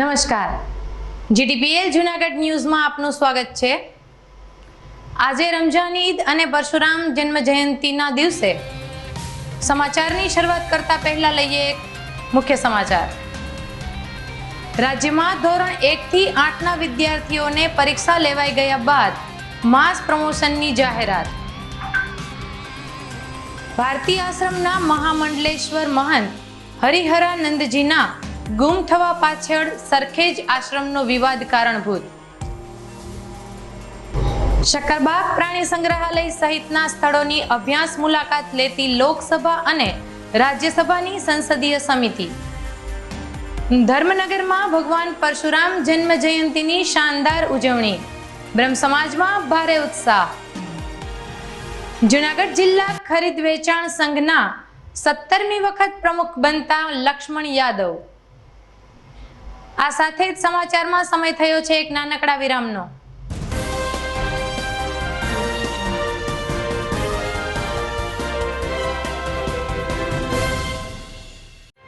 નમસ્કાર, જીટીપીએલ જૂનાગઢ ન્યૂઝમાં આપનું સ્વાગત છે। આજે રમઝાન ઈદ અને પરશુરામ જન્મ જયંતિના દિવસે સમાચારની શરૂઆત કરતા પહેલા લઈએ એક મુખ્ય સમાચાર। રાજ્યમાં ધોરણ 1 થી 8ના વિદ્યાર્થીઓને પરીક્ષા લેવાઈ ગયા બાદ માસ પ્રમોશનની જાહેરાત। ભારતી આશ્રમના મહામંડલેશ્વર મહંત હરિહરાનંદજીના ગુમ થવા પાછળ સરખેજ આશ્રમનો વિવાદ કારણભૂત। શક્કરબાગ પ્રાણી સંગ્રહાલય સહિતના સ્થળોની અભ્યાસ મુલાકાત લેતી લોકસભા અને રાજ્યસભાની સંસદીય સમિતિ। ધર્મનગરમાં ભગવાન પરશુરામ જન્મ જયંતિની શાનદાર ઉજવણી, બ્રહ્મ સમાજમાં ભારે ઉત્સાહ। જૂનાગઢ જિલ્લા ખરીદ વેચાણ સંઘના 17મી વખત પ્રમુખ બનતા લક્ષ્મણ યાદવ। આ સાથે જ સમાચારમાં સમય થયો છે એક નાનકડા વિરામનો।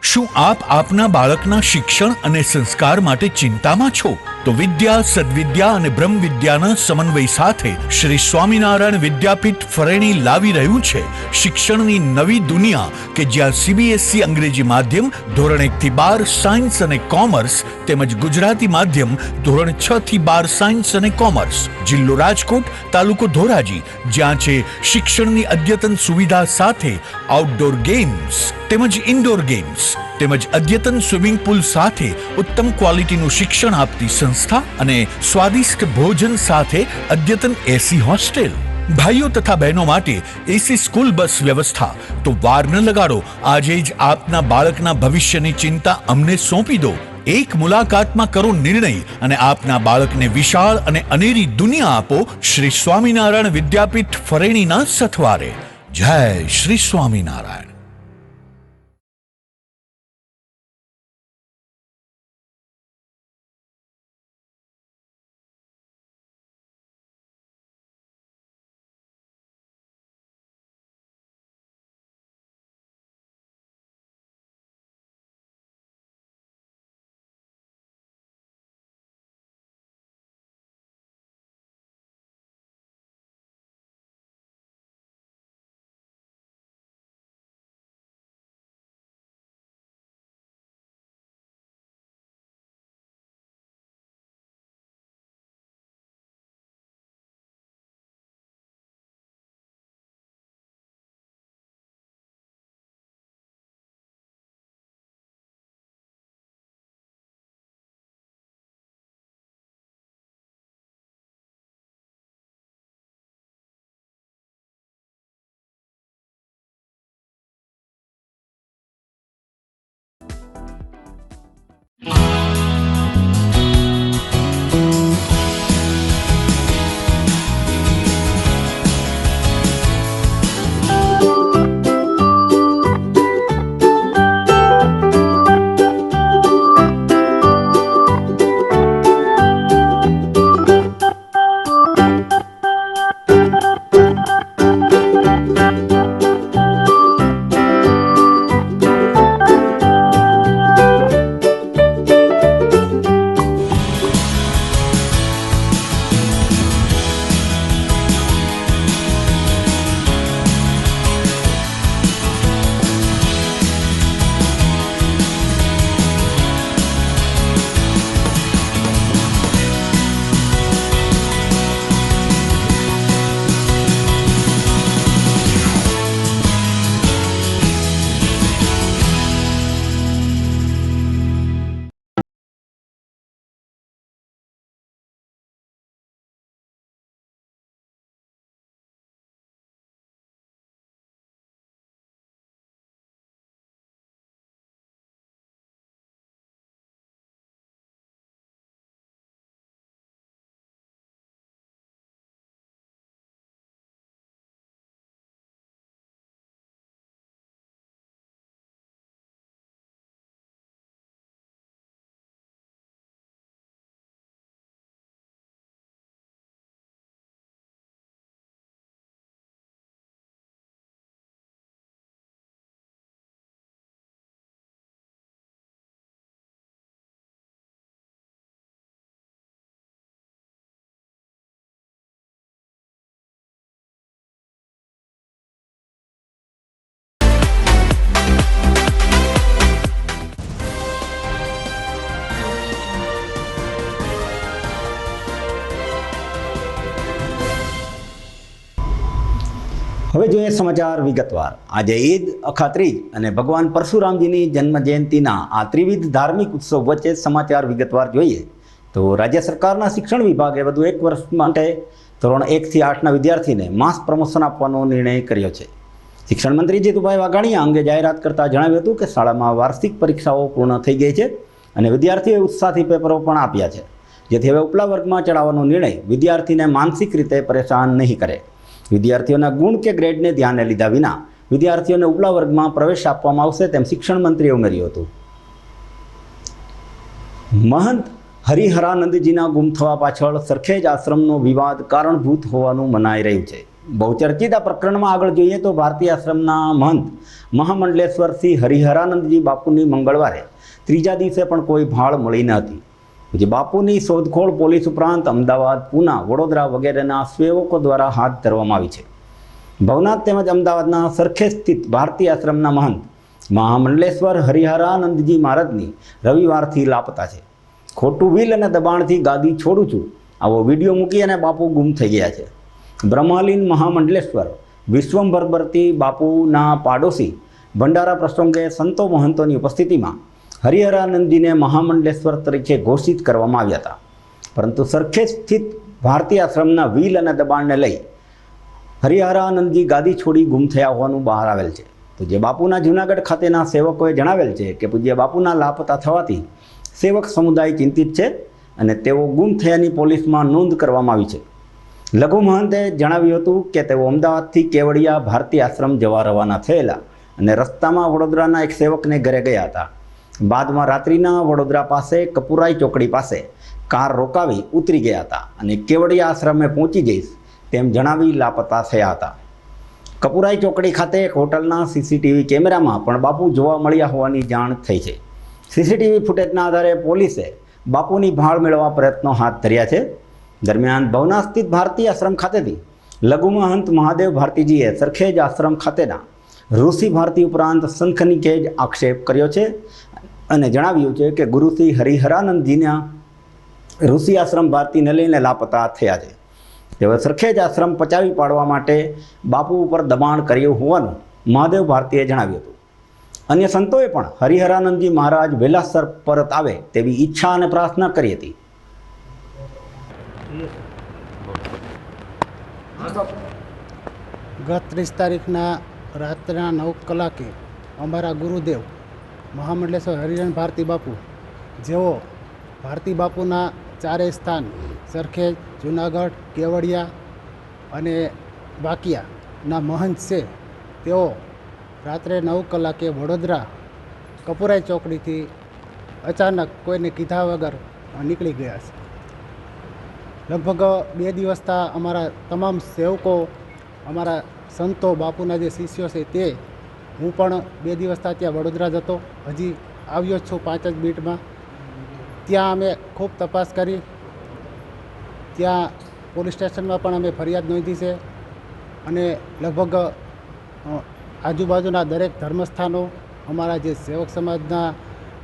શું આપ આપના બાળકના શિક્ષણ અને સંસ્કાર માટે ચિંતામાં છો? તો વિદ્યા, સદવિદ્યા અને બ્રહ્મ વિદ્યાના સમન્વય સાથે શ્રી સ્વામિનારાયણ વિદ્યાપીઠ ફરેણી લાવી રહ્યું છે શિક્ષણની નવી દુનિયા કે જ્યાં સીબીએસઈ અંગ્રેજી માધ્યમ ધોરણ 1 થી 12 સાયન્સ અને કોમર્સ તેમજ ગુજરાતી માધ્યમ ધોરણ 6 થી 12 સાયન્સ અને કોમર્સ। જિલ્લો રાજકોટ, તાલુકો ધોરાજી, જ્યાં છે શિક્ષણની અદ્યતન સુવિધા સાથે આઉટડોર ગેમ્સ તેમજ ઇન્ડોર ગેમ્સ તેમજ અદ્યતન સ્વિમિંગ પુલ સાથે ઉત્તમ ક્વોલિટીનું શિક્ષણ આપતી સંસ્થા અને સ્વાદિષ્ટ ભોજન સાથે અદ્યતન એસી હોસ્ટેલ। ભાઈઓ તથા બહેનો માટે એસી સ્કૂલ બસ વ્યવસ્થા। તો વાર ન લગાડો, આજે જ આપના બાળકના ભવિષ્યની ચિંતા અમને સોંપી દો। એક મુલાકાતમાં કરો નિર્ણય અને આપના બાળકને વિશાળ અને અનેરી દુનિયા આપો શ્રી સ્વામિનારાયણ વિદ્યાપીઠ ફરેણીના સથવારે। જય શ્રી સ્વામિનારાયણ। જોઈએ સમાચાર વિગતવાર। આજે ઈદ, અખાત્રીજ અને ભગવાન પરશુરામજીની જન્મ જયંતિના આ ત્રિવિધ ધાર્મિક ઉત્સવ વચ્ચે સમાચાર વિગતવાર જોઈએ તો રાજ્ય સરકારના શિક્ષણ વિભાગે વધુ એક વર્ષ માટે ધોરણ 1 થી 8ના વિદ્યાર્થીને માસ પ્રમોશન આપવાનો નિર્ણય કર્યો છે। શિક્ષણ મંત્રી જીતુભાઈ વાઘાણીએ આ અંગે જાહેરાત કરતા જણાવ્યું હતું કે શાળામાં વાર્ષિક પરીક્ષાઓ પૂર્ણ થઈ ગઈ છે અને વિદ્યાર્થીઓએ ઉત્સાહથી પેપરો પણ આપ્યા છે, જેથી હવે ઉપલા વર્ગમાં ચડાવવાનો નિર્ણય વિદ્યાર્થીને માનસિક રીતે પરેશાન નહીં કરે। વિદ્યાર્થીઓના ગુણ કે ગ્રેડને ધ્યાને લીધા વિના વિદ્યાર્થીઓને ઉપલા વર્ગમાં પ્રવેશ આપવામાં આવશે તેમ શિક્ષણ મંત્રીએ ઉમેર્યું હતું। મહંત હરિહરાનંદજીના ગુમ થવા પાછળ સરખેજ આશ્રમનો વિવાદ કારણભૂત હોવાનું મનાઈ રહ્યું છે। બહુચર્ચિત આ પ્રકરણમાં આગળ જોઈએ તો ભારતીય આશ્રમના મહંત મહામંડલેશ્વર શ્રી હરિહરાનંદજી બાપુની મંગળવારે ત્રીજા દિવસે પણ કોઈ ભાળ મળી ન હતી। જે બાપુની શોધખોળ પોલીસ ઉપરાંત અમદાવાદ, પૂના, વડોદરા વગેરેના સેવકો દ્વારા હાથ ધરવામાં આવી છે। ભવનાથ તેમજ અમદાવાદના સરખેજ સ્થિત ભારતીય આશ્રમના મહંત મહામંડલેશ્વર હરિહરાનંદજી મહારાજની રવિવારથી લાપતા છે। ખોટું વિલ અને દબાણથી ગાદી છોડું છું આવો વિડીયો મૂકી અને બાપુ ગુમ થઈ ગયા છે। બ્રહ્માલીન મહામંડલેશ્વર વિશ્વંભર બરતી બાપુના પાડોશી ભંડારા પ્રસંગે સંતો મહંતોની ઉપસ્થિતિમાં હરિહરાનંદજીને મહામંડલેશ્વર તરીકે ઘોષિત કરવામાં આવ્યા હતા, પરંતુ સરખેજ સ્થિત ભારતીય આશ્રમના વિલ અને દબાણને લઈ હરિહરાનંદજી ગાદી છોડી ગુમ થયા હોવાનું બહાર આવેલ છે। તો જે બાપુના જૂનાગઢ ખાતેના સેવકોએ જણાવેલ છે કે પૂજ્ય બાપુના લાપતા થવાથી સેવક સમુદાય ચિંતિત છે અને તેઓ ગુમ થયાની પોલીસમાં નોંધ કરવામાં આવી છે। લઘુ મહંતે જણાવ્યું હતું કે તેઓ અમદાવાદથી કેવડિયા ભારતીય આશ્રમ જવા રવાના થયેલા અને રસ્તામાં વડોદરાના એક સેવકને ઘરે ગયા હતા। બાદમાં રાત્રિના વડોદરા પાસે કપુરાઈ ચોકડી પાસે કાર રોકાવી ઉતરી ગયા હતા અને કેવડિયા આશ્રમે પહોંચી જઈશ તેમ જણાવી લાપતા થયા હતા। કપુરાઈ ચોકડી ખાતે એક હોટલના સીસીટીવી કેમેરામાં પણ બાપુ જોવા મળ્યા હોવાની જાણ થઈ છે। સીસીટીવી ફૂટેજના આધારે પોલીસે બાપુની ભાળ મેળવવા પ્રયત્નો હાથ ધર્યા છે। દરમિયાન ભવનાથ સ્થિત ભારતીય આશ્રમ ખાતેથી લઘુ મહંત મહાદેવ ભારતીજીએ સરખેજ આશ્રમ ખાતેના ઋષિ ભારતી ઉપરાંત શંખનિકેજ આક્ષેપ કર્યો છે અને જણાવ્યું છે કે ગુરુશ્રી હરિહરાનંદજીના ઋષિ આશ્રમ ભારતીને લઈને લાપતા થયા છે। તેઓ સરખેજ આશ્રમ પચાવી પાડવા માટે બાપુ ઉપર દબાણ કર્યું હોવાનું મહાદેવ ભારતીએ જણાવ્યું હતું। અન્ય સંતોએ પણ હરિહરાનંદજી મહારાજ વહેલાસર પરત આવે તેવી ઈચ્છા અને પ્રાર્થના કરી હતી। ગત 30 તારીખના રાત્રના 9 કલાકે અમારા ગુરુદેવ મહામંડલેશ્વર હરિહર ભારતી બાપુ, જેઓ ભારતી બાપુના ચારેય સ્થાન સરખેજ, જૂનાગઢ, કેવડિયા અને વાકિયાના મહંત છે, તેઓ રાત્રે 9 કલાકે વડોદરા કપુરાઈ ચોકડીથી અચાનક કોઈને કીધા વગર નીકળી ગયા છે। લગભગ 2 દિવસથી અમારા તમામ સેવકો, અમારા સંતો, બાપુના જે શિષ્યો છે તે, હું પણ 2 દિવસથી ત્યાં વડોદરા જ હતો, હજી આવ્યો છું 5 જ મિનિટમાં। ત્યાં અમે ખૂબ તપાસ કરી, ત્યાં પોલીસ સ્ટેશનમાં પણ અમે ફરિયાદ નોંધી છે અને લગભગ આજુબાજુના દરેક ધર્મસ્થાનો, અમારા જે સેવક સમાજના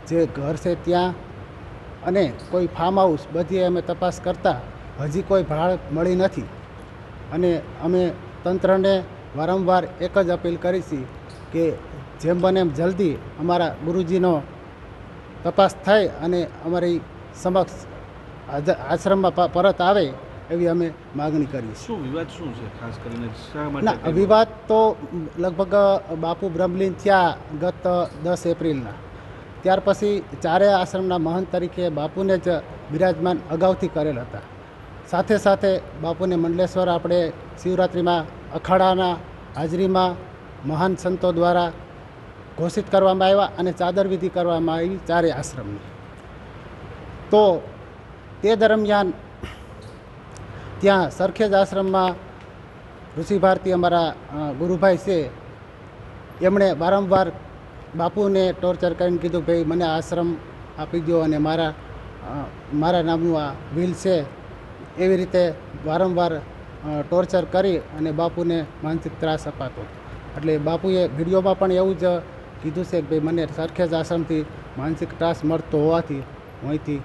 જે ઘર છે ત્યાં અને કોઈ ફાર્મ હાઉસ, બધી અમે તપાસ કરતાં હજી કોઈ ભાળ મળી નથી અને અમે તંત્રને વારંવાર એક જ અપીલ કરી છે કે જેમ બને એમ જલ્દી અમારા ગુરુજીનો તપાસ થાય અને અમારી સમક્ષ આશ્રમમાં પરત આવે એવી અમે માગણી કરી છે। શું વિવાદ શું છે ખાસ કરીને, શા માટે? ના, વિવાદ તો લગભગ બાપુ બ્રહ્મલીન થયા ગત 10 એપ્રિલના, ત્યાર પછી ચારેય આશ્રમના મહંત તરીકે બાપુને જ બિરાજમાન અગાઉથી કરેલ હતા। સાથે સાથે બાપુને મંડલેશ્વર આપણે શિવરાત્રિમાં અખાડાના હાજરીમાં મહાન સંતો દ્વારા ઘોષિત કરવામાં આવ્યા અને ચાદર વિધિ કરવામાં આવી ચારેય આશ્રમની। તો તે દરમિયાન ત્યાં સરખેજ આશ્રમમાં ઋષિ ભારતી અમારા ગુરુભાઈ છે, એમણે વારંવાર બાપુને ટોર્ચર કરીને કીધું, ભાઈ મને આશ્રમ આપી દો અને મારા નામનું આ વિલ છે, એવી રીતે વારંવાર ટોર્ચર કરી અને બાપુને માનસિક ત્રાસ અપાતો। એટલે બાપુએ વિડીયોમાં પણ એવું જ કીધું છે કે ભાઈ મને સરખેજ આશ્રમથી માનસિક ત્રાસ મળતો હોવાથી હું અહીંથી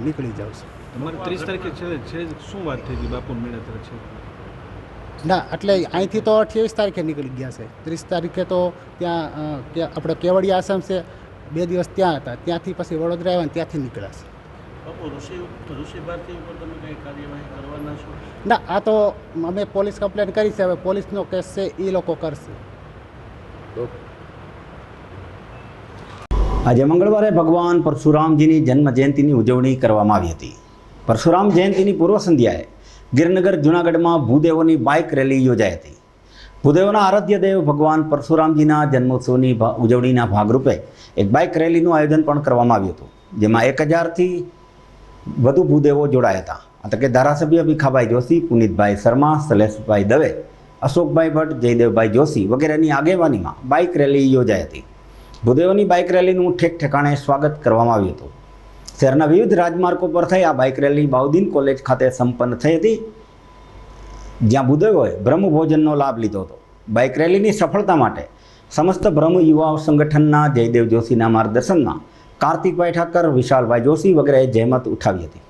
નીકળી જાઉં છું। તમારે 30 તારીખે છે શું વાત થઈ હતી બાપુ મેળા તરફ છે? ના, એટલે અહીંથી તો 28 તારીખે નીકળી ગયા છે. 30 તારીખે તો ત્યાં આપણે કેવડિયા આશ્રમ છે, 2 દિવસ ત્યાં હતા, ત્યાંથી પછી વડોદરા આવ્યા ને ત્યાંથી નીકળ્યા છે. બાપુ ઋષિ ભારતી ઉપર તમે કંઈ કાર્યવાહી કરવાના છો? ના, આ તો અમે પોલીસ કમ્પ્લેન કરી છે, હવે પોલીસનો કેસ છે એ લોકો કરશે. આજે મંગળવારે ભગવાન પરશુરામજીની જન્મ જયંતિની ઉજવણી કરવામાં આવી હતી. પરશુરામ જયંતિની પૂર્વ સંધ્યાએ ગિરનગર જૂનાગઢમાં ભૂદેવોની બાઇક રેલી યોજાઈ હતી. ભૂદેવોના આરાધ્ય દેવ ભગવાન પરશુરામજીના જન્મોત્સવની ઉજવણીના ભાગરૂપે એક બાઇક રેલીનું આયોજન પણ કરવામાં આવ્યું હતું, જેમાં 1000થી વધુ ભૂદેવો જોડાયા હતા. આ તકે ધારાસભ્ય ભીખાભાઈ જોશી, પુનિતભાઈ શર્મા, શૈલેષભાઈ દવે, અશોકભાઈ ભટ્ટ, જયદેવભાઈ જોશી વગેરેની આગેવાનીમાં બાઇક રેલી યોજાઈ હતી. ભૂદેવોની બાઇક રેલીનું ઠેક ઠેકાણે સ્વાગત કરવામાં આવ્યું હતું. શહેરના વિવિધ રાજમાર્ગો પર થઈ આ બાઇક રેલી બાઉદીન કોલેજ ખાતે સંપન્ન થઈ હતી, જ્યાં ભૂદેવોએ બ્રહ્મભોજનનો લાભ લીધો હતો. બાઇક રેલીની સફળતા માટે સમસ્ત બ્રહ્મ યુવા સંગઠનના જયદેવ જોશીના માર્ગદર્શનમાં કાર્તિકભાઈ ઠાકર, વિશાલભાઈ જોશી વગેરેએ જહેમત ઉઠાવી હતી.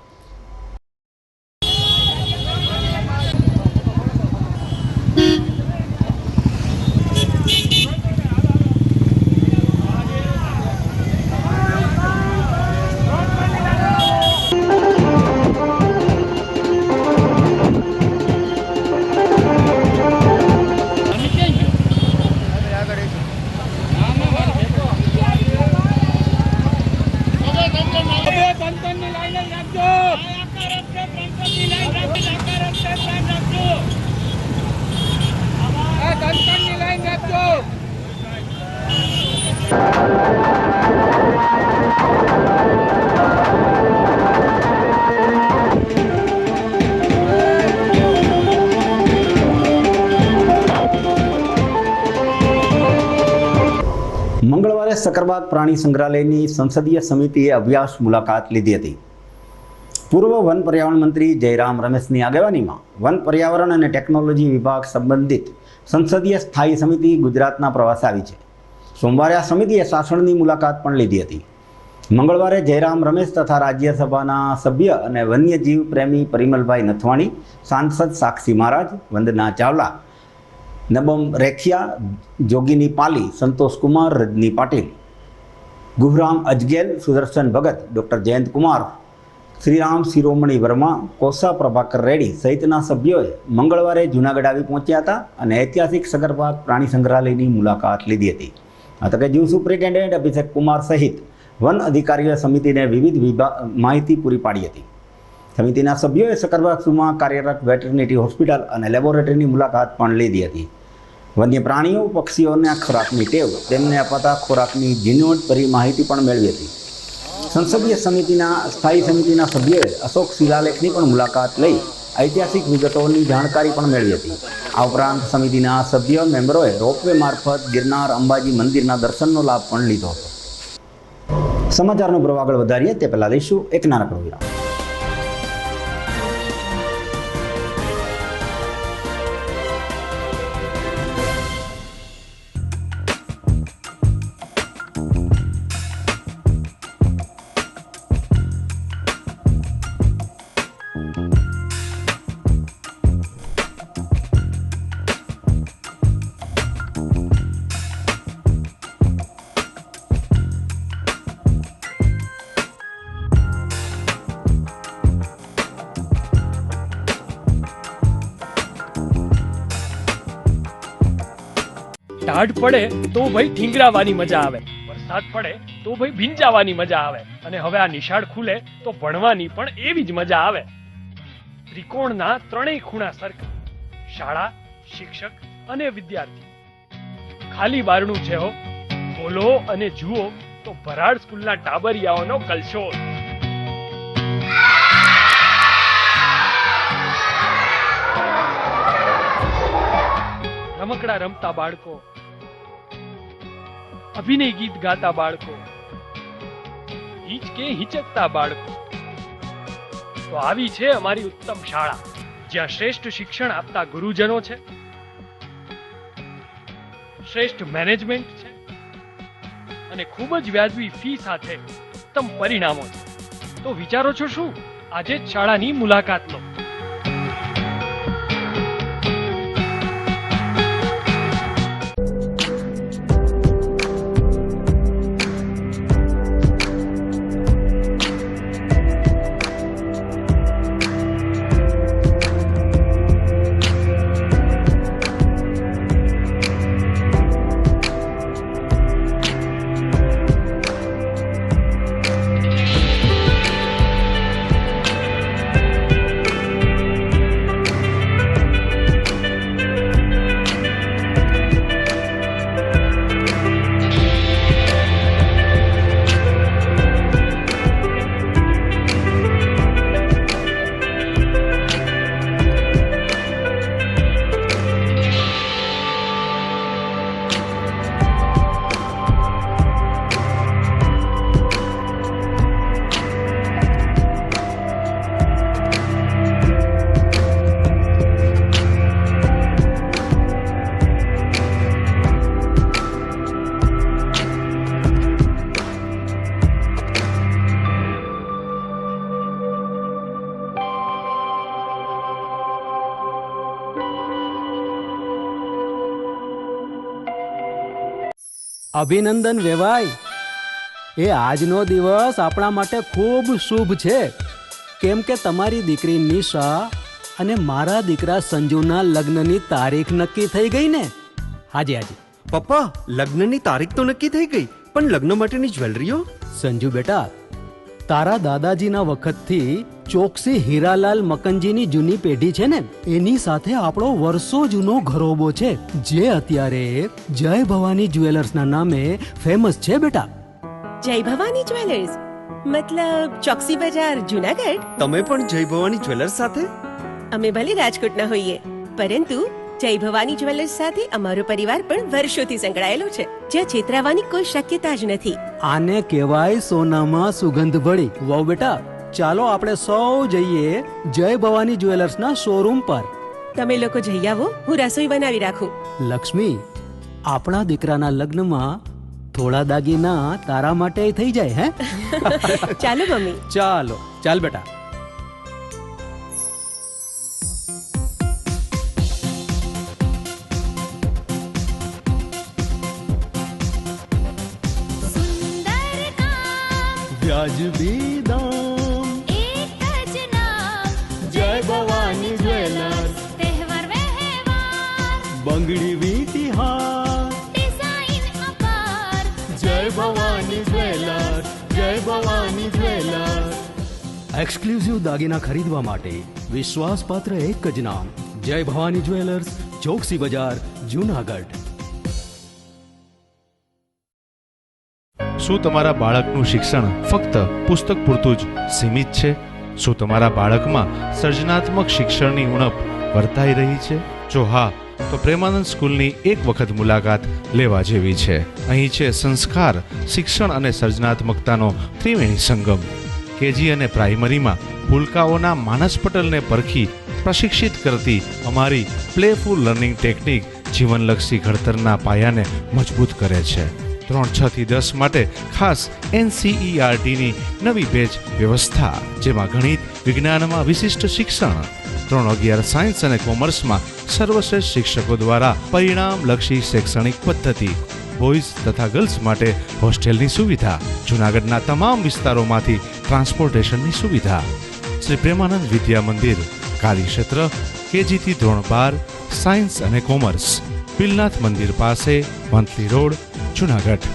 મંગળવારે સકરબાગ પ્રાણી સંગ્રહાલયની સંસદીય સમિતિએ અભ્યાસ મુલાકાત લીધી હતી. પૂર્વ વન પર્યાવરણ મંત્રી જયરામ રમેશની આગેવાનીમાં વન પર્યાવરણ અને ટેકનોલોજી વિભાગ સંબંધિત સંસદીય સ્થાયી સમિતિ ગુજરાતના પ્રવાસે આવી છે. સોમવારે આ સમિતિએ સાસણની મુલાકાત પણ લીધી હતી. મંગળવારે જયરામ રમેશ તથા રાજ્યસભાના સભ્ય અને વન્યજીવ પ્રેમી પરિમલભાઈ નથવાણી, સાંસદ સાક્ષી મહારાજ, વંદના ચાવલા, નબમ રેખિયા, જોગીની પાલી, સંતોષ કુમાર, રજની પાટીલ, ગુહરામ અજગેલ, સુદર્શન ભગત, ડૉક્ટર જયંત કુમાર, શ્રીરામ શિરોમણી વર્મા, કોસા પ્રભાકર રેડ્ડી સહિતના સભ્યોએ મંગળવારે જૂનાગઢ આવી પહોંચ્યા હતા અને ઐતિહાસિક સકરબાગ પ્રાણી સંગ્રહાલયની મુલાકાત લીધી હતી. આ તકે જીવ સુપ્રિન્ટેન્ડન્ટ અભિષેક કુમાર સહિત વન અધિકારીઓએ સમિતિને વિવિધ માહિતી પૂરી પાડી હતી. સમિતિના સભ્યોએ સકરબાગ ઝૂમાં કાર્યરત વેટરનિટી હોસ્પિટલ અને લેબોરેટરીની મુલાકાત પણ લીધી હતી. વન્ય પ્રાણીઓ, પક્ષીઓના ખોરાકની ટેવ, તેમને અપાતા ખોરાકની ઝીણવટભરી માહિતી પણ મેળવી હતી. સંસદીય સ્થાયી સમિતિના સભ્યોએ અશોક શિલાલેખની પણ મુલાકાત લઈ ઐતિહાસિક વિગતોની જાણકારી પણ મેળવી હતી. આ ઉપરાંત સમિતિના સભ્ય મેમ્બરોએ રોપવે મારફત ગિરનાર અંબાજી મંદિરના દર્શનનો લાભ પણ લીધો હતો. સમાચારનો પ્રવાહ આગળ વધારીએ તે પહેલાં લઈશું એક નાનકડો વિરામ. ટાઢ પડે તો ભાઈ ઠીંગરાવાની મજા આવે, વરસાદ પડે તો ભાઈ ભીંજાવાની મજા આવે, અને હવે આ નિશાળ ખુલે તો ભણવાની પણ એવી જ મજા આવે. ત્રિકોણના ત્રણેય ખૂણા સરખા, શાળા, શિક્ષક અને વિદ્યાર્થી. ખાલી બારણું છે હો, ખોલો અને જુઓ તો ભરાડ સ્કૂલના ટાબરિયાઓનો કલશોલ. રમકડા રમતા બાળકો, અભિનય ગીત ગાતા બાળકો, હિચકે હિચકતા બાળકો. તો આવી છે અમારી ઉત્તમ શાળા, જ્યાં શ્રેષ્ઠ શિક્ષણ આપતા ગુરુજનો છે, શ્રેષ્ઠ મેનેજમેન્ટ છે અને ખૂબ જ વ્યાજબી ફી સાથે ઉત્તમ પરિણામો છે. તો વિચારો છો શું? આજે જ શાળાની મુલાકાત લો. અભિનંદન વેવાઈ. એ આજનો દિવસ આપણા માટે ખૂબ શુભ છે, કેમ કે તમારી દીકરી નિશા અને મારા દીકરા સંજુના લગ્નની તારીખ નક્કી થઈ ગઈ ને. હાજી હાજી. પપ્પા, લગ્નની તારીખ તો નક્કી થઈ ગઈ, પણ લગ્ન માટેની જ્વેલરીઓ? સંજુ બેટા, તારા દાદાજીના વખતથી ચોકસી હીરાલાલ મકનજીની જૂની પેઢી છે ને, એની સાથે આપણો વર્ષો જૂનો ઘરોબો છે, જે અત્યારે જય ભવાની જ્વેલર્સના નામે ફેમસ છે બેટા. જય ભવાની જ્વેલર્સ મતલબ ચોકસી બજાર જુનાગઢ? તમે પણ જય ભવાની જ્વેલર્સ સાથે? અમે ભલે રાજકોટના હોઈએ, પરંતુ જય ભવાની જ્વેલર્સ સાથે અમારો પરિવાર પણ વર્ષોથી સંકળાયેલો છે, જ્યાં છેતરાવાની કોઈ શક્યતા જ નથી. આને કહેવાય સોનામાં સુગંધ ભળી. વહુ બેટા, ચાલો આપણે સૌ જઈએ જય ભવાની જ્વેલર્સના શોરૂમ પર. તમે લોકો જઈ આવો, હું રસોઈ બનાવી રાખું. લક્ષ્મી, આપણા દીકરાના લગ્નમાં થોડા દાગીના તારા માટે થઈ જાય. હે ચાલો મમ્મી. ચાલો ચાલ બેટા. વ્યાજબી દામ, એક જ નામ, જય ભવાની જ્વેલર્સ. તહેવાર વ્યવહાર, બંગડી વીંટી હાર, ડિઝાઇન અપાર, જય ભવાની જ્વેલર્સ, જય ભવાની જ્વેલર્સ. એક્સક્લુઝિવ દાગીના ખરીદવા માટે વિશ્વાસપાત્ર એક જ નામ, જય ભવાની જ્વેલર્સ, ચોકસી બજાર, જુનાગઢ. શું તમારા બાળકનું શિક્ષણ ફક્ત પુસ્તક પૂરતું જ સીમિત છે? શું તમારા બાળકમાં સર્જનાત્મક શિક્ષણની ઉણપ વર્તાઈ રહી છે? જો હા, તો પ્રેમાનંદ સ્કૂલની એક વખત મુલાકાત લેવા જેવી છે. અહીં છે સંસ્કાર, શિક્ષણ અને સર્જનાત્મકતાનો ત્રિવેણી સંગમ. કેજી અને પ્રાઇમરીમાં ભૂલકાઓના માનસ પટલને પરખી પ્રશિક્ષિત કરતી અમારી પ્લેફુલ લર્નિંગ ટેકનિક જીવનલક્ષી ઘડતરના પાયાને મજબૂત કરે છે. 3-6 થી 10 માટે ખાસ NCERTની નવી બેચ વ્યવસ્થા, જેમાં ગણિત વિજ્ઞાનમાં વિશિષ્ટ શિક્ષણ, 3-11 સાયન્સ અને કોમર્સમાં સર્વશ્રેષ્ઠ શિક્ષકો દ્વારા પરિણામલક્ષી શૈક્ષણિક પદ્ધતિ, બોયઝ તથા ગર્લ્સ માટે હોસ્ટેલની સુવિધા, જૂનાગઢના તમામ વિસ્તારોમાંથી ટ્રાન્સપોર્ટેશનની સુવિધા. શ્રી પ્રેમાનંદ વિદ્યા મંદિર, કાર્યક્ષેત્ર KG થી ધોરણ 12, સાયન્સ અને કોમર્સ, પિલનાથ મંદિર પાસે, વંથલી રોડ, જૂનાગઢ.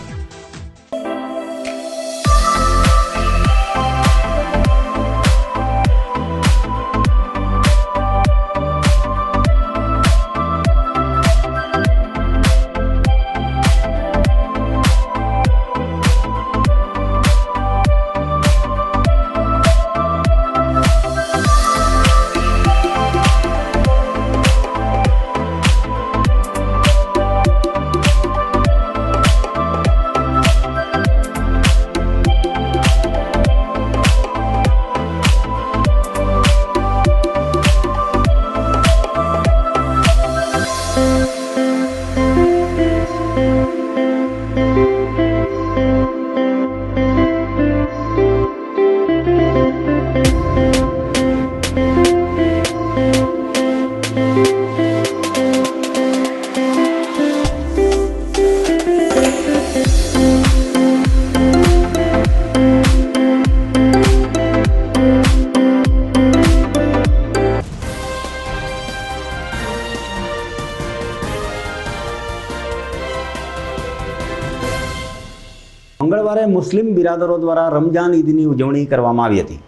મંગળવારે મુસ્લિમ બિરાદરો દ્વારા રમજાન ઈદની ઉજવણી કરવામાં આવી હતી.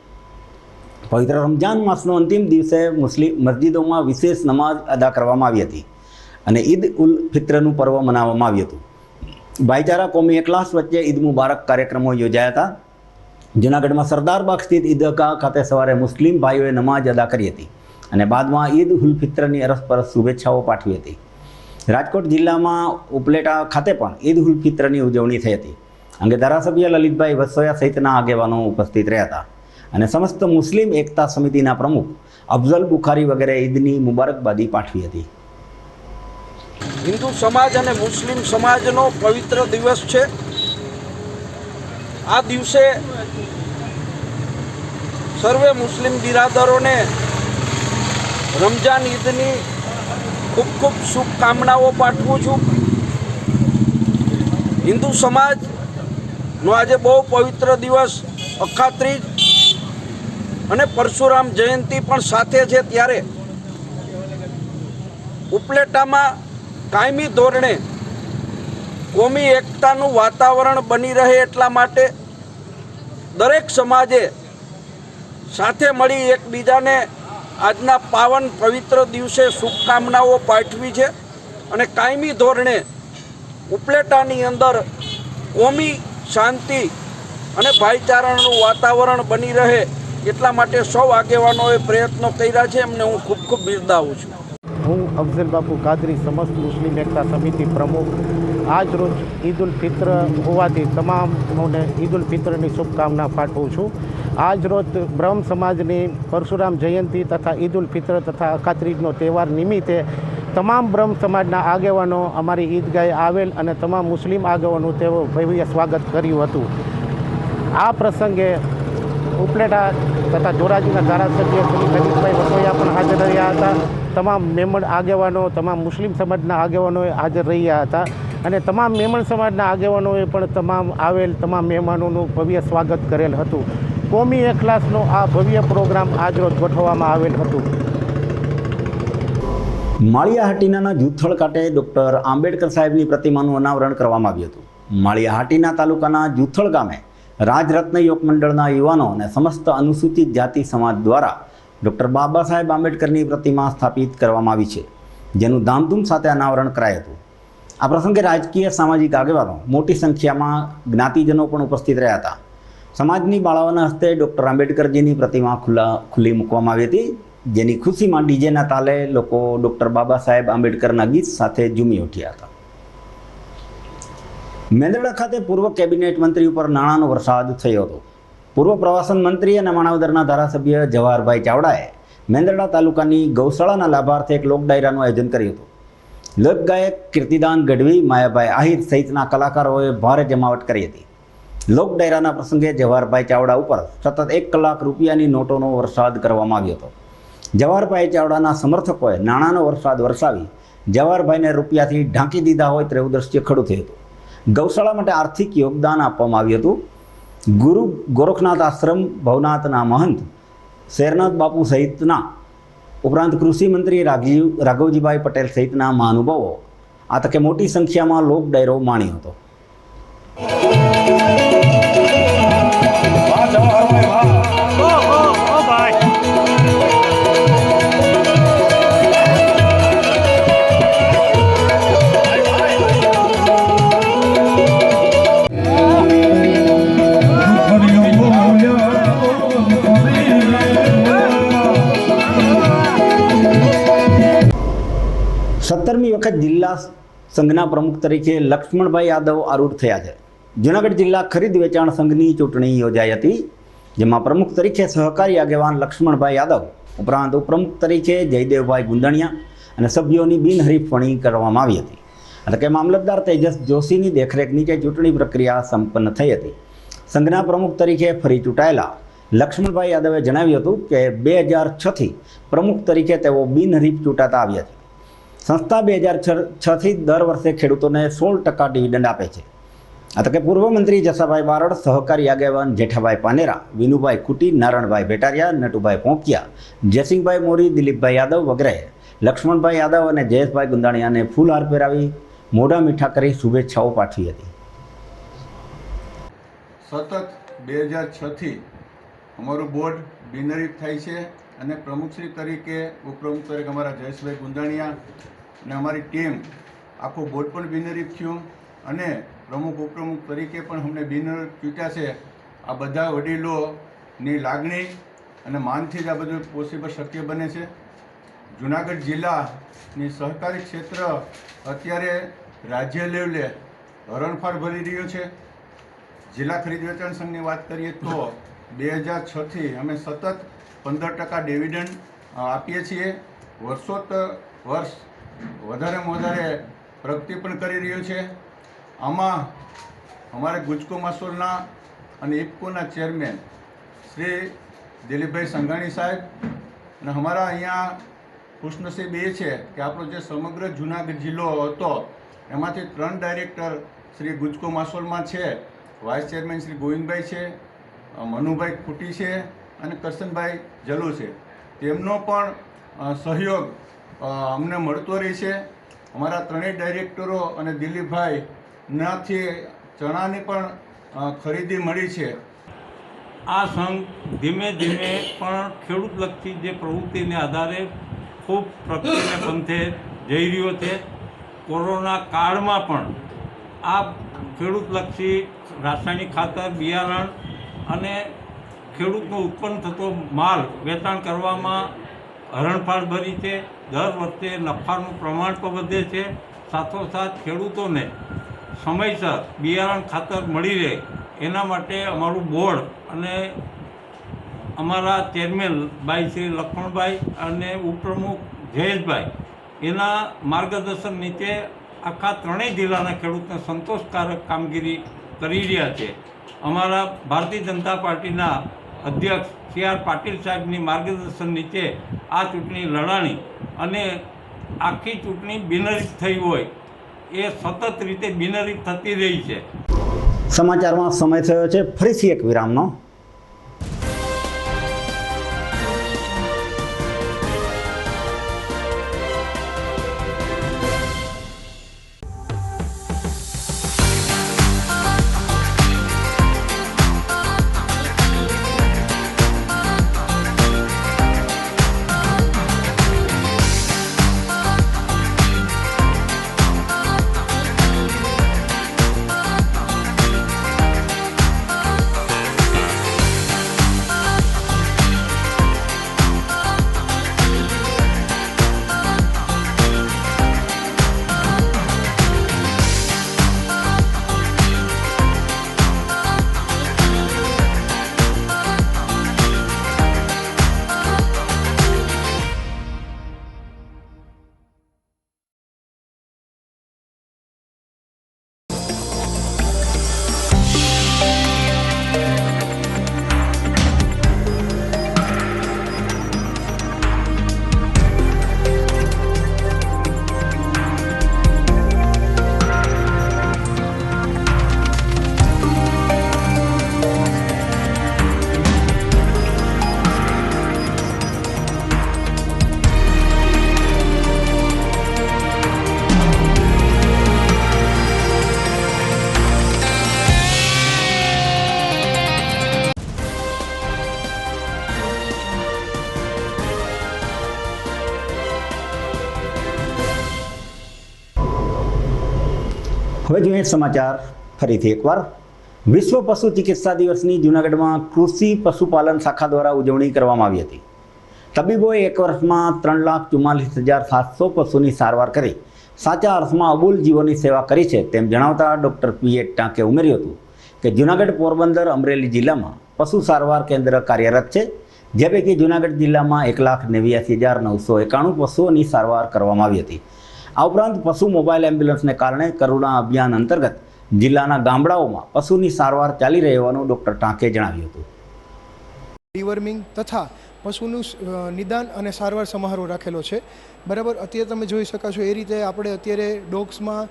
પવિત્ર રમજાન માસનો અંતિમ દિવસે મુસ્લિમ મસ્જિદોમાં વિશેષ નમાઝ અદા કરવામાં આવી હતી અને ઈદ ઉલ ફિત્રનું પર્વ મનાવવામાં આવ્યું હતું. ભાઈચારા કોમી એકલાસ વચ્ચે ઈદ મુબારક કાર્યક્રમો યોજાયા હતા. જૂનાગઢમાં સરદારબાગ સ્થિત ઈદગાહ ખાતે સવારે મુસ્લિમ ભાઈઓએ નમાઝ અદા કરી હતી અને બાદમાં ઈદ ઉલ ફિત્રની અરસપરસ શુભેચ્છાઓ પાઠવી હતી. રાજકોટ જિલ્લામાં ઉપલેટા ખાતે પણ ઈદ ઉલ ફિત્રની ઉજવણી થઈ હતી. અંગે ધારાસભ્ય લલિતભાઈ વસોયા સહિતના આગેવાનો ઉપસ્થિત રહ્યા હતા અને સમસ્ત મુસ્લિમ એકતા સમિતિના પ્રમુખ અફઝલ બુખારી વગેરે ઈદની મુબારકબાદી પાઠવી હતી. હિન્દુ સમાજ અને મુસ્લિમ સમાજનો પવિત્ર દિવસ છે. આ દિવસે સર્વે મુસ્લિમ બિરાદરોને રમજાન ઈદની ખૂબ ખૂબ શુભકામનાઓ પાઠવું છું. હિન્દુ સમાજનો આજે બહુ પવિત્ર દિવસ અખાત્રીજ અને પરશુરામ જયંતિ પણ સાથે છે, ત્યારે ઉપલેટામાં કાયમી ધોરણે કોમી એકતાનું વાતાવરણ બની રહે એટલા માટે દરેક સમાજે સાથે મળી એકબીજાને આજના પાવન પવિત્ર દિવસે શુભકામનાઓ પાઠવી છે અને કાયમી ધોરણે ઉપલેટાની અંદર કોમી શાંતિ અને ભાઈચારાનું વાતાવરણ બની રહે એટલા માટે સૌ આગેવાનોએ પ્રયત્નો કર્યા છે, એમને હું ખૂબ ખૂબ બિરદાવું છું. હું અફઝલ બાપુ કાદરી સમસ્ત મુસ્લિમ એકતા સમિતિ પ્રમુખ. આજ રોજ ઈદ ઉલ ફિત્ર હોવાથી તમામને ઈદ ઉલ ફિત્રની શુભકામના પાઠવું છું. આજ રોજ બ્રહ્મ સમાજની પરશુરામ જયંતિ તથા ઈદ ઉલ ફિત્ર તથા અખાત્રીજનો તહેવાર નિમિત્તે તમામ બ્રહ્મ સમાજના આગેવાનો અમારી ઈદગાહે આવેલ અને તમામ મુસ્લિમ આગેવાનો તેઓ ભવ્ય સ્વાગત કર્યું હતું. આ પ્રસંગે ઉપલેટા તથા ધોરાજીના ધારાસભ્ય શ્રી લલિતભાઈ વસોયા પણ હાજર રહ્યા હતા. તમામ મેમણ આગેવાનો, તમામ મુસ્લિમ સમાજના આગેવાનોએ હાજર રહ્યા હતા અને તમામ મેમણ સમાજના આગેવાનોએ પણ તમામ આવેલ તમામ મહેમાનોનું ભવ્ય સ્વાગત કરેલ હતું. કોમી એખલાસનો આ ભવ્ય પ્રોગ્રામ આજરોજ ગોઠવવામાં આવેલ હતું. માળિયાહાટીના જૂથળ કાંઠે ડૉક્ટર આંબેડકર સાહેબની પ્રતિમાનું અનાવરણ કરવામાં આવ્યું હતું. માળિયાહાટીના તાલુકાના જૂથળ ગામે રાજરત્ન યોગ મંડળના યુવાનો અને સમસ્ત અનુસૂચિત જાતિ સમાજ દ્વારા ડૉક્ટર બાબા સાહેબ આંબેડકરની પ્રતિમા સ્થાપિત કરવામાં આવી છે, જેનું ધામધૂમ સાથે અનાવરણ કરાયું હતું. આ પ્રસંગે રાજકીય સામાજિક આગેવાનો, મોટી સંખ્યામાં જ્ઞાતિજનો પણ ઉપસ્થિત રહ્યા હતા. સમાજની બાળાઓના હસ્તે ડૉક્ટર આંબેડકરજીની પ્રતિમા ખુલ્લી મૂકવામાં આવી હતી, જેની ખુશીમાં ડીજેના તાલે લોકો ડૉક્ટર બાબા સાહેબ આંબેડકરના ગીત સાથે ઝૂમી ઉઠ્યા હતા. મેંદરડા ખાતે પૂર્વ કેબિનેટ મંત્રી ઉપર નાણાંનો વરસાદ થયો હતો. પૂર્વ પ્રવાસન મંત્રી અને માણાવદરના ધારાસભ્ય જવાહરભાઈ ચાવડાએ મેંદરડા તાલુકાની ગૌશાળાના લાભાર્થે એક લોક ડાયરાનું આયોજન કર્યું હતું. લોકગાયક કીર્તિદાન ગઢવી, માયાભાઈ આહિર સહિતના કલાકારોએ ભારે જમાવટ કરી હતી. લોક ડાયરાના પ્રસંગે જવાહરભાઈ ચાવડા ઉપર સતત 1 કલાક રૂપિયાની નોટોનો વરસાદ કરવામાં આવ્યો હતો. જવાહરભાઈ ચાવડાના સમર્થકોએ નાણાંનો વરસાદ વરસાવી જવાહરભાઈને રૂપિયાથી ઢાંકી દીધા હોય તેવું દ્રશ્ય ખડું થયું હતું. ગૌશાળા માટે આર્થિક યોગદાન આપવામાં આવ્યું હતું. ગુરુ ગોરખનાથ આશ્રમ ભવનાથના મહંત શેરનાથ બાપુ સહિતના ઉપરાંત કૃષિ મંત્રી રાઘવજીભાઈ પટેલ સહિતના મહાનુભાવો આ તકે મોટી સંખ્યામાં લોક ડાયરો માણ્યો હતો. સત્તરમી વખત જિલ્લા સંઘના પ્રમુખ તરીકે લક્ષ્મણભાઈ યાદવ આરૂઢ થયા છે. જૂનાગઢ જિલ્લા ખરીદ વેચાણ સંઘની ચૂંટણી યોજાઈ હતી, જેમાં પ્રમુખ તરીકે સહકારી આગેવાન લક્ષ્મણભાઈ યાદવ ઉપરાંત ઉપપ્રમુખ તરીકે જયદેવભાઈ ગુંદણિયા અને સભ્યોની બિનહરીફ વરણી કરવામાં આવી હતી. એટલે કે મામલતદાર તેજસ જોશીની દેખરેખ નીચે ચૂંટણી પ્રક્રિયા સંપન્ન થઈ હતી. સંઘના પ્રમુખ તરીકે ફરી ચૂંટાયેલા લક્ષ્મણભાઈ યાદવે જણાવ્યું હતું કે 2006થી પ્રમુખ તરીકે તેઓ બિનહરીફ ચૂંટાતા આવ્યા છે. સંસ્થા 2006થી દર વર્ષે ખેડૂતોને 16% ડિવિડન્ડ આપે છે. આ તકે પૂર્વ મંત્રી જસાભાઈ બારડ, સહકારી આગેવાન જેઠાભાઈ પાનેરા, વિનુભાઈ કુટી, નારણભાઈ ભેટારિયા, નટુભાઈ પોંકિયા, જયસિંહભાઈ મોરી, દિલીપભાઈ યાદવ વગેરે લક્ષ્મણભાઈ યાદવ અને જયેશભાઈ ગુંદાણીયાને ફૂલહાર પહેરાવી મોઢા મીઠા કરી શુભેચ્છાઓ પાઠવી હતી. સતત 2006થી અમારું બોર્ડ બિનહરીફ થાય છે અને પ્રમુખશ્રી તરીકે, ઉપપ્રમુખ તરીકે અમારા જયેશભાઈ ગુંદાણીયા અને અમારી ટીમ આખું બોર્ડ પણ બિનહરીફ થયું અને પ્રમુખ ઉપપ્રમુખ તરીકે પણ અમને બિનહરીફ ચૂંટ્યા છે. આ બધા વડીલોની લાગણી અને માનથી જ આ બધું પોસિબલ શક્ય બને છે. જૂનાગઢ જિલ્લાની સહકારી ક્ષેત્ર અત્યારે રાજ્ય લેવલે હરણફાળ ભરી રહ્યું છે. જિલ્લા ખરીદ વેચાણ સંઘની વાત કરીએ તો 2006થી અમે સતત 15% ડિવિડન્ડ આપીએ છીએ. વર્ષ વધારેમાં વધારે પ્રગતિ પણ કરી રહ્યું છે. આમાં અમારે ગુજકો મસૂરના અને ઇફકોના ચેરમેન શ્રી દિલીપભાઈ સંઘાણી સાહેબ અને અમારા અહીંયા ખુશનસીબ એ છે કે આપણો જે સમગ્ર જૂનાગઢ જિલ્લો હતો એમાંથી 3 ડાયરેક્ટર શ્રી ગુજકો માસોલમાં છે, વાઇસ ચેરમેન શ્રી ગોવિંદભાઈ છે, મનુભાઈ ખૂટી છે અને કરશનભાઈ જલુ છે. તેમનો પણ સહયોગ અમને મળતો રહે છે. અમારા ત્રણેય ડાયરેક્ટરો અને દિલીપભાઈનાથી ચણાની પણ ખરીદી મળી છે. આ સંઘ ધીમે ધીમે પણ ખેડૂતલક્ષી જે પ્રવૃત્તિને આધારે ખૂબ પ્રગતિને પંથે જઈ રહ્યો છે. કોરોના કાળમાં પણ આ ખેડૂતલક્ષી રાસાયણિક ખાતર, બિયારણ અને ખેડૂતનો ઉત્પન્ન થતો માલ વેચાણ કરવામાં હરણફાળ ભરી છે. દર વર્ષે નફાનું પ્રમાણ પણ વધે છે. સાથોસાથ ખેડૂતોને સમયસર બિયારણ ખાતર મળી રહે એના માટે અમારું બોર્ડ અને અમારા ચેરમેન ભાઈ શ્રી લક્ષ્મણભાઈ અને ઉપપ્રમુખ જયેશભાઈ એના માર્ગદર્શન નીચે આખા ત્રણેય જિલ્લાના ખેડૂતને સંતોષકારક કામગીરી કરી રહ્યા છે. અમારા ભારતીય જનતા પાર્ટીના અધ્યક્ષ CR પાટીલ સાહેબની માર્ગદર્શન નીચે આ ચૂંટણી લડાણી અને આખી ચૂંટણી બિનહરીફ થઈ હોય એ સતત રીતે બિનહરીફ થતી રહી છે. સમાચારમાં સમય થયો છે ફરીથી એક વિરામનો. હવે જોઈએ સમાચાર ફરીથી એકવાર. વિશ્વ પશુ ચિકિત્સા દિવસની જૂનાગઢમાં કૃષિ પશુપાલન શાખા દ્વારા ઉજવણી કરવામાં આવી હતી. તબીબોએ એક વર્ષમાં 3,44,700 પશુની સારવાર કરી સાચા અર્થમાં અબૂલ જીવોની સેવા કરી છે તેમ જણાવતા ડૉક્ટર PH ટાંકે ઉમેર્યું હતું કે જૂનાગઢ, પોરબંદર, અમરેલી જિલ્લામાં પશુ સારવાર કેન્દ્ર કાર્યરત છે, જે પૈકી જૂનાગઢ જિલ્લામાં 1,89,991 પશુઓની સારવાર કરવામાં આવી હતી. આ ઉપરાંત પશુ મોબાઈલ એમ્બ્યુલન્સને કારણે કરુણા અભિયાન અંતર્ગત જિલ્લાના ગામડાઓમાં પશુની સારવાર ચાલી રહી હોવાનું ડૉક્ટર ટાંકે જણાવ્યું હતું. ડિવર્મિંગ તથા પશુનું નિદાન અને સારવાર સમારોહ રાખેલો છે. બરાબર, અત્યારે તમે જોઈ શકો છો એ રીતે આપણે અત્યારે ડોગ્સમાં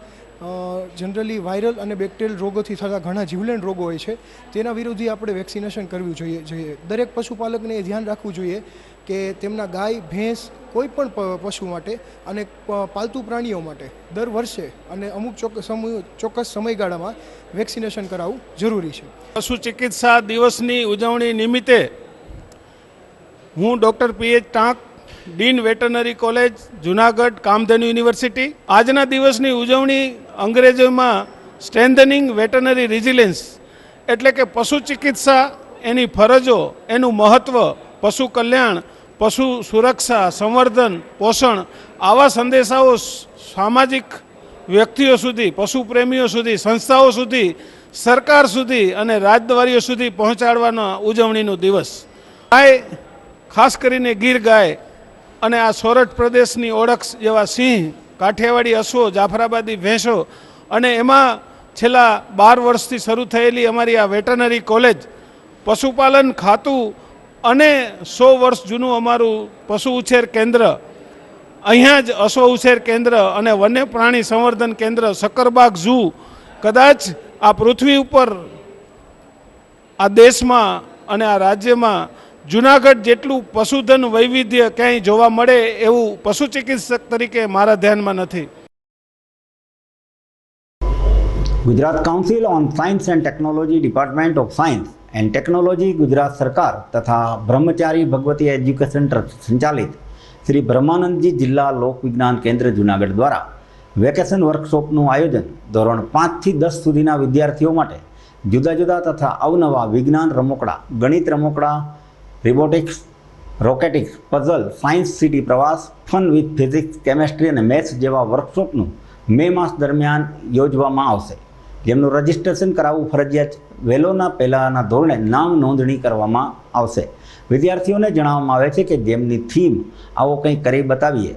જનરલી વાયરલ અને બેક્ટેરિયલ રોગોથી થતા ઘણા જીવલેણ રોગો હોય છે, તેના વિરુદ્ધે આપણે વેક્સિનેશન કરવું જોઈએ. દરેક પશુપાલકને એ ધ્યાન રાખવું જોઈએ કે તેમના ગાય, ભેંસ, કોઈ પણ પશુ માટે અને પાલતુ પ્રાણીઓ માટે દર વર્ષે અને અમુક ચોક્કસ સમયગાળામાં વેક્સિનેશન કરાવવું જરૂરી છે. પશુ ચિકિત્સા દિવસની ઉજવણી નિમિત્તે હું doctor PH Tank, dean veterinary college Junagadh, Kamdhenu university. આજના દિવસની ઉજવણી અંગ્રેજીમાં સ્ટ્રેન્થનિંગ વેટરનરી રેઝિલિયન્સ એટલે કે પશુ ચિકિત્સા, એની ફરજો, એનું મહત્ત્વ, પશુ કલ્યાણ, પશુ સુરક્ષા, સંવર્ધન, પોષણ આવા સંદેશાઓ સામાજિક વ્યક્તિઓ સુધી, પશુ પ્રેમીઓ સુધી, સંસ્થાઓ સુધી, સરકાર સુધી અને રાજદ્વારીઓ સુધી પહોંચાડવાનો ઉજવણીનો દિવસ. ગાય, ખાસ કરીને ગીર ગાય અને આ સોરઠ પ્રદેશની ઓળખ જેવા સિંહ, કાઠિયાવાડી અશ્વો, જાફરાબાદી ભેંસો અને એમાં છેલ્લા 12 વર્ષથી શરૂ થયેલી અમારી આ વેટરનરી કોલેજ, પશુપાલન ખાતું અને 100 વર્ષ જૂનું અમારું પશુ ઉછેર કેન્દ્ર, અહીંયા જ અશ્વ ઉછેર કેન્દ્ર અને વન્ય પ્રાણી સંવર્ધન કેન્દ્ર, સક્કરબાગ ઝૂ કદાચ આ પૃથ્વી ઉપર આ દેશમાં અને આ રાજ્યમાં જુનાગઢ જેટલું પશુધન વૈવિધ્ય ક્યાંય જોવા મળે એવું પશુ ચિકિત્સક તરીકે મારા ધ્યાનમાં નથી. Gujarat council on science and technology, department of science and technology, Gujarat સરકાર તથા બ્રહ્મચારી ભગવતી એજ્યુકેશન ટ્રસ્ટ સંચાલિત શ્રી બ્રહ્માનંદજી જિલ્લા લોક વિજ્ઞાન કેન્દ્ર જુનાગઢ દ્વારા વેકેશન વર્કશોપનું આયોજન ધોરણ 5 થી 10 સુધીના વિદ્યાર્થીઓ માટે જુદા જુદા તથા અવનવા વિજ્ઞાન રમકડા, ગણિત રમકડા, રોબોટિક્સ, રોકેટિક્સ, પઝલ, સાયન્સ સિટી પ્રવાસ, ફન વિથ ફિઝિક્સ, કેમેસ્ટ્રી અને મેથ્સ જેવા વર્કશોપનું મે માસ દરમિયાન યોજવામાં આવશે, જેમનું રજિસ્ટ્રેશન કરાવવું ફરજિયાત. વહેલોના પહેલાંના ધોરણે નામ નોંધણી કરવામાં આવશે. વિદ્યાર્થીઓને જણાવવામાં આવે છે કે જેમની થીમ આવો કંઈ કરી બતાવીએ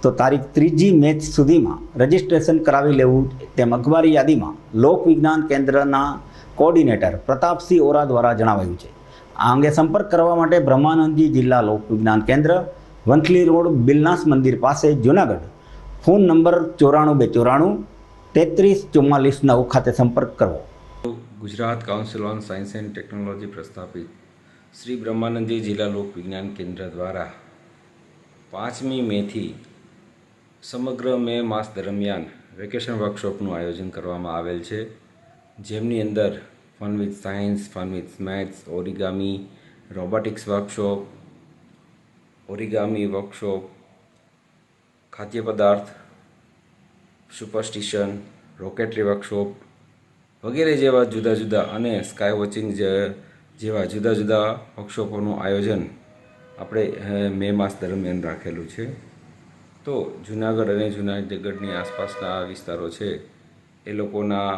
તો તારીખ 3 મે સુધીમાં રજિસ્ટ્રેશન કરાવી લેવું તેમ અખબારી યાદીમાં લોક વિજ્ઞાન કેન્દ્રના કોઓર્ડિનેટર પ્રતાપસિંહ ઓરા દ્વારા જણાવાયું છે. આ અંગે સંપર્ક કરવા માટે બ્રહ્માનંદજી જિલ્લા લોક વિજ્ઞાન કેન્દ્ર, વંથલી રોડ, બિલનાસ મંદિર પાસે, જુનાગઢ, ફોન નંબર 94 294 33 44 9 ખાતે સંપર્ક કરવો. Gujarat council on science and technology પ્રસ્થાપિત શ્રી બ્રહ્માનંદજી જિલ્લા લોક વિજ્ઞાન કેન્દ્ર દ્વારા 5મી મેથી સમગ્ર મે માસ દરમિયાન વેકેશન વર્કશોપનું આયોજન કરવામાં આવેલ છે, જેમની અંદર fun with science, fun with maths, origami, robotics workshop, ખાદ્ય પદાર્થ, સુપરસ્ટિશન, રોકેટરી વર્કશોપ વગેરે જેવા જુદા જુદા અને સ્કાય વોચિંગ જેવા જુદા જુદા વર્કશોપોનું આયોજન આપણે મે માસ દરમિયાન રાખેલું છે. તો જુનાગઢ અને જુનાગઢની આસપાસના વિસ્તારો છે એ લોકોના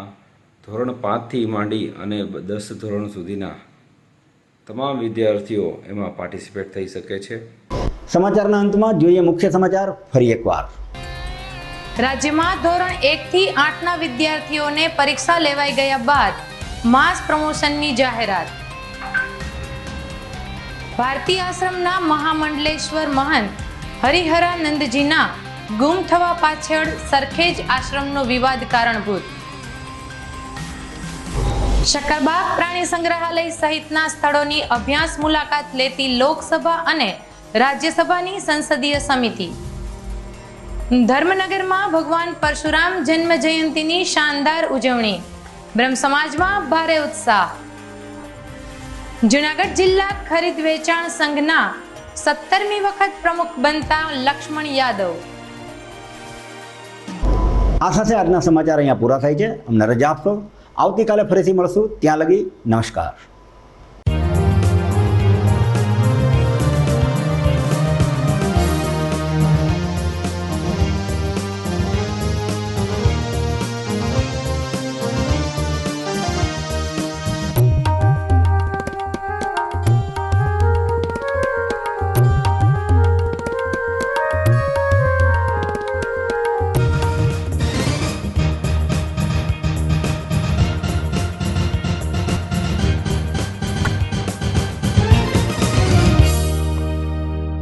ધોરણ 5 થી માંડી અને 10 ધોરણ સુધીના તમામ વિદ્યાર્થીઓ એમાં પાર્ટિસિપેટ થઈ શકે છે. સમાચારના અંતમાં જોઈએ મુખ્ય સમાચાર ફરી એકવાર. રાજ્યમાં ધોરણ 1 થી 8ના વિદ્યાર્થીઓને પરીક્ષા લેવાઈ ગયા બાદ માસ પ્રમોશનની જાહેરાત. ભારતી આશ્રમના મહામંડલેશ્વર મહંત હરિહરાનંદજીના ગુમ થવા પાછળ સરખેજ આશ્રમનો વિવાદ કારણભૂત. શક્કરબાગ પ્રાણી સંગ્રહાલય સહિતના સ્થળોની અભ્યાસ મુલાકાત લેતી લોકસભા અને રાજ્યસભાની સંસદીય સમિતિ. ધર્મનગરમાં ભગવાન પરશુરામ જન્મ જયંતિની શાનદાર ઉજવણી, બ્રહ્મ સમાજમાં ભારે ઉત્સાહ. જુનાગઢ જિલ્લા ખરીદ વેચાણ સંઘના 17મી વખત પ્રમુખ બનતા લક્ષ્મણ યાદવ. આ સાથે આજના સમાચાર અહીંયા પૂરા થાય છે. અમને રજા આપશો. આવતીકાલે ફરીથી મળશું. ત્યાં લગી નમસ્કાર.